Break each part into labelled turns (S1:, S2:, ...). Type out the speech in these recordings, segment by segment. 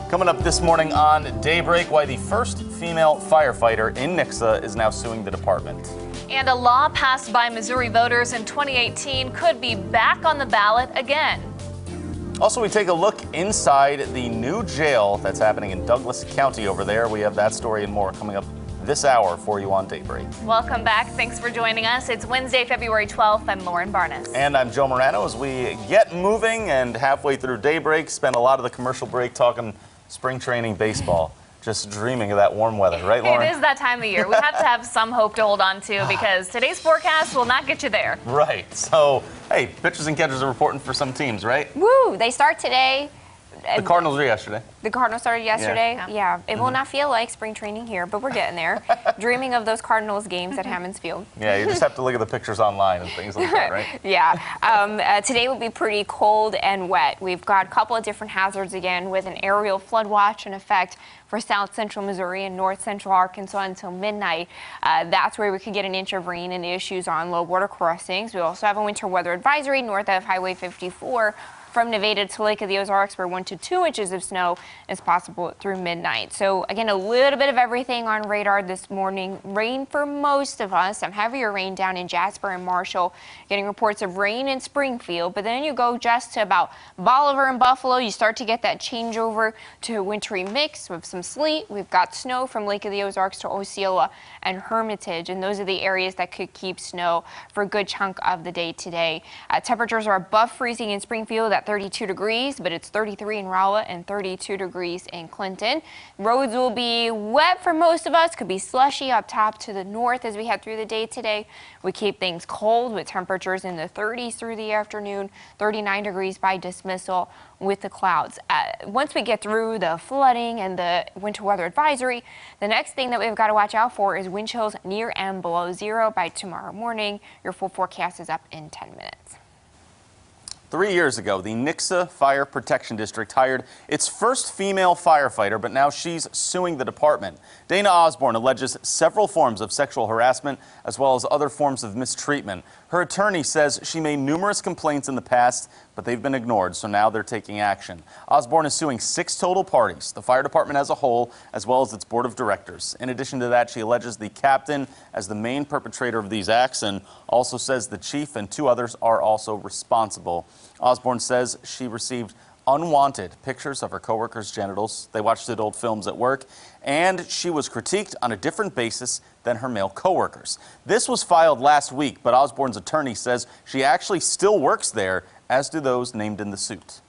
S1: Coming up this morning on Daybreak, why the first female firefighter in Nixa is now suing the department.
S2: And a law passed by Missouri voters in 2018 could be back on the ballot again.
S1: Also, we take a look inside the new jail that's happening in Douglas County over there. We have that story and more coming up this hour for you on Daybreak.
S2: Welcome back. Thanks for joining us. It's Wednesday, February 12th. I'm Lauren Barnes.
S1: And I'm Joe Morano. As we get moving and halfway through Daybreak, spend a lot of the commercial break talking spring training baseball. Just dreaming of that warm weather, right, Lauren?
S2: It is that time of year. We have to have some hope to hold on to because today's forecast will not get you there.
S1: Right. So, hey, pitchers and catchers are reporting for some teams, right?
S3: Woo! They start today.
S1: The Cardinals were yesterday.
S3: The Cardinals started yesterday? Yeah. It will not feel like spring training here, but we're getting there. Dreaming of those Cardinals games at Hammons Field.
S1: Yeah, you just have to look at the pictures online and things like that, right?
S3: Yeah. Today will be pretty cold and wet. We've got a couple of different hazards again with an aerial flood watch in effect for south central Missouri and north central Arkansas until midnight. That's where we could get an inch of rain and issues on low water crossings. We also have a winter weather advisory north of Highway 54. From Nevada to Lake of the Ozarks, where 1 to 2 inches of snow is possible through midnight. So again, a little bit of everything on radar this morning. Rain for most of us, some heavier rain down in Jasper and Marshall, getting reports of rain in Springfield. But then you go just to about Bolivar and Buffalo, you start to get that changeover to a wintry mix with some sleet. We've got snow from Lake of the Ozarks to Osceola and Hermitage, and those are the areas that could keep snow for a good chunk of the day today. Temperatures are above freezing in Springfield at 32 degrees, but it's 33 in Rowlett and 32 degrees in Clinton. Roads will be wet for most of us, could be slushy up top to the north as we head through the day today. We keep things cold with temperatures in the 30s through the afternoon, 39 degrees by dismissal with the clouds. Once we get through the flooding and the winter weather advisory, the next thing that we've got to watch out for is wind chills near and below zero by tomorrow morning. Your full forecast is up in 10 minutes.
S1: 3 years ago, the Nixa Fire Protection District hired its first female firefighter, but now she's suing the department. Dana Osborne alleges several forms of sexual harassment as well as other forms of mistreatment. Her attorney says she made numerous complaints in the past, but they've been ignored, so now they're taking action. Osborne is suing 6 total parties, the fire department as a whole, as well as its board of directors. In addition to that, she alleges the captain as the main perpetrator of these acts and also says the chief and 2 others are also responsible. Osborne says she received unwanted pictures of her coworkers' genitals. They watched adult films at work, and she was critiqued on a different basis than her male coworkers. This was filed last week, but Osborne's attorney says she actually still works there, as do those named in the suit.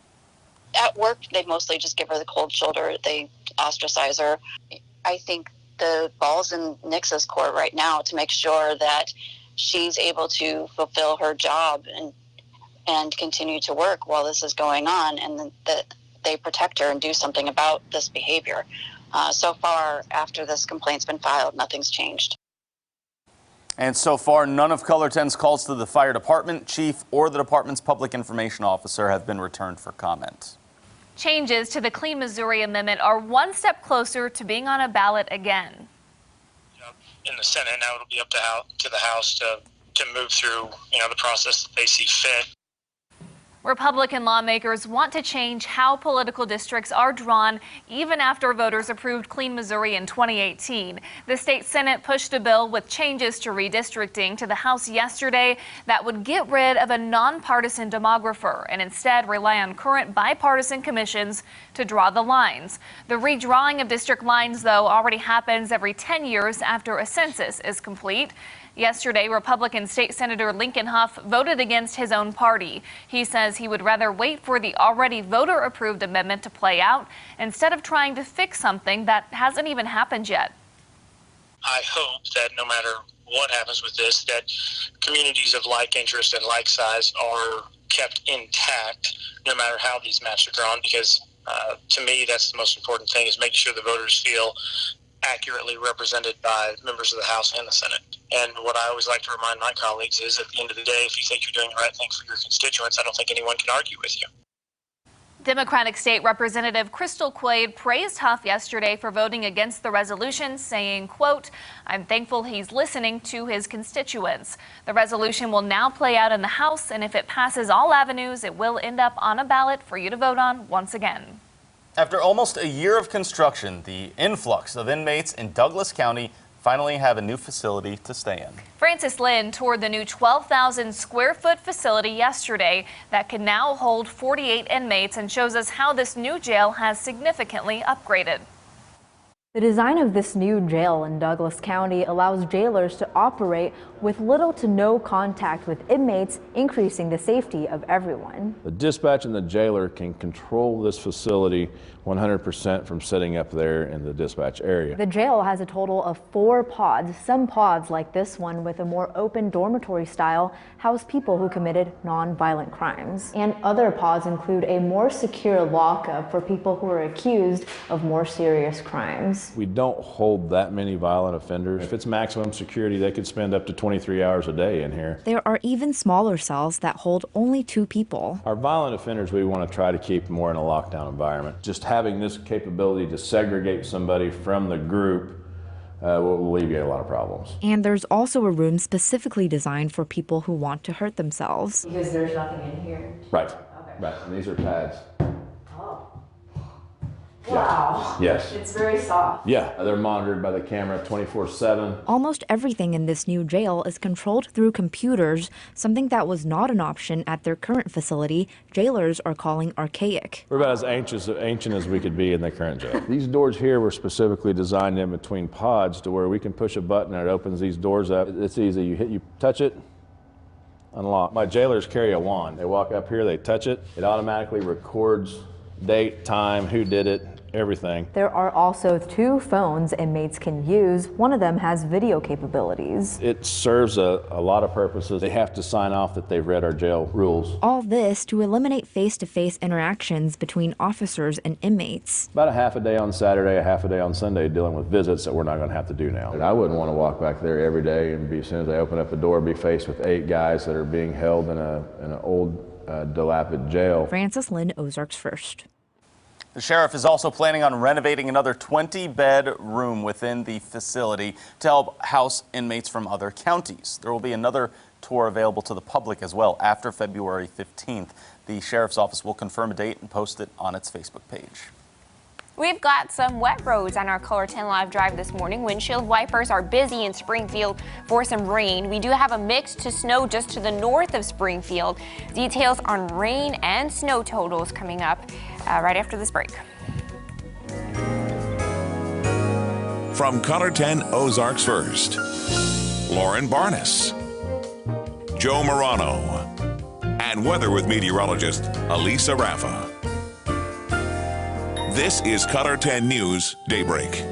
S4: At work, they mostly just give her the cold shoulder. They ostracize her. I think the ball's in Nixa's court right now to make sure that she's able to fulfill her job and continue to work while this is going on, and that they protect her and do something about this behavior. So far, after this complaint's been filed, nothing's changed.
S1: And so far, none of Color 10's calls to the fire department, chief, or the department's public information officer have been returned for comment.
S2: Changes to the Clean Missouri Amendment are one step closer to being on a ballot again.
S5: In the Senate, now it'll be up to the House to move through, the process that they see fit.
S2: Republican lawmakers want to change how political districts are drawn even after voters approved Clean Missouri in 2018. The state Senate pushed a bill with changes to redistricting to the House yesterday that would get rid of a nonpartisan demographer and instead rely on current bipartisan commissions to draw the lines. The redrawing of district lines, though, already happens every 10 years after a census is complete. Yesterday, Republican State Senator Lincoln Huff voted against his own party. He says he would rather wait for the already voter-approved amendment to play out instead of trying to fix something that hasn't even happened yet.
S5: I hope that no matter what happens with this, that communities of like interest and like size are kept intact no matter how these maps are drawn, because to me, that's the most important thing, is making sure the voters feel accurately represented by members of the House and the Senate. And what I always like to remind my colleagues is, at the end of the day, if you think you're doing the right thing for your constituents, I don't think anyone can argue with you.
S2: Democratic State Representative Crystal Quaid praised Huff yesterday for voting against the resolution, saying, quote, "I'm thankful he's listening to his constituents. The resolution will now play out in the House, and if it passes all avenues, it will end up on a ballot for you to vote on once again."
S1: After almost a year of construction, the influx of inmates in Douglas County finally have a new facility to stay in.
S2: Francis Lynn toured the new 12,000 square foot facility yesterday that can now hold 48 inmates and shows us how this new jail has significantly upgraded.
S6: The design of this new jail in Douglas County allows jailers to operate with little to no contact with inmates, increasing the safety of everyone.
S7: The dispatch and the jailer can control this facility 100% from sitting up there in the dispatch area.
S6: The jail has a total of 4 pods. Some pods, like this one with a more open dormitory style, house people who committed non-violent crimes. And other pods include a more secure lockup for people who are accused of more serious crimes.
S7: We don't hold that many violent offenders. If it's maximum security, they could spend up to 23 hours a day in here.
S6: There are even smaller cells that hold only 2 people.
S7: Our violent offenders, we want to try to keep more in a lockdown environment. Just having this capability to segregate somebody from the group will alleviate a lot of problems.
S6: And there's also a room specifically designed for people who want to hurt themselves.
S8: Because there's nothing in here.
S7: Right.
S8: Okay.
S7: Right. And these are pads.
S8: Oh. Wow.
S7: Yes.
S8: It's very soft.
S7: Yeah. They're monitored by the camera 24/7.
S6: Almost everything in this new jail is controlled through computers, something that was not an option at their current facility. Jailers are calling archaic.
S7: We're about as ancient as we could be in the current jail. These doors here were specifically designed in between pods to where we can push a button and it opens these doors up. It's easy. You touch it, unlock. My jailers carry a wand. They walk up here, they touch it. It automatically records date, time, who did it, everything.
S6: There are also 2 phones inmates can use. One of them has video capabilities.
S7: It serves a lot of purposes. They have to sign off that they've read our jail rules.
S6: All this to eliminate face-to-face interactions between officers and inmates.
S7: About a half a day on Saturday, a half a day on Sunday dealing with visits that we're not going to have to do now. I wouldn't want to walk back there every day and as soon as I open up the door, be faced with 8 guys that are being held in an old, dilapidated jail.
S6: Francis Lynn, Ozarks First.
S1: The sheriff is also planning on renovating another 20-bed room within the facility to help house inmates from other counties. There will be another tour available to the public as well after February 15th. The sheriff's office will confirm a date and post it on its Facebook page.
S3: We've got some wet roads on our Color 10 Live Drive this morning. Windshield wipers are busy in Springfield for some rain. We do have a mix to snow just to the north of Springfield. Details on rain and snow totals coming up right after this break.
S9: From Color 10 Ozarks First, Lauren Barnes, Joe Morano, and weather with meteorologist Elisa Raffa. This is Color 10 News Daybreak.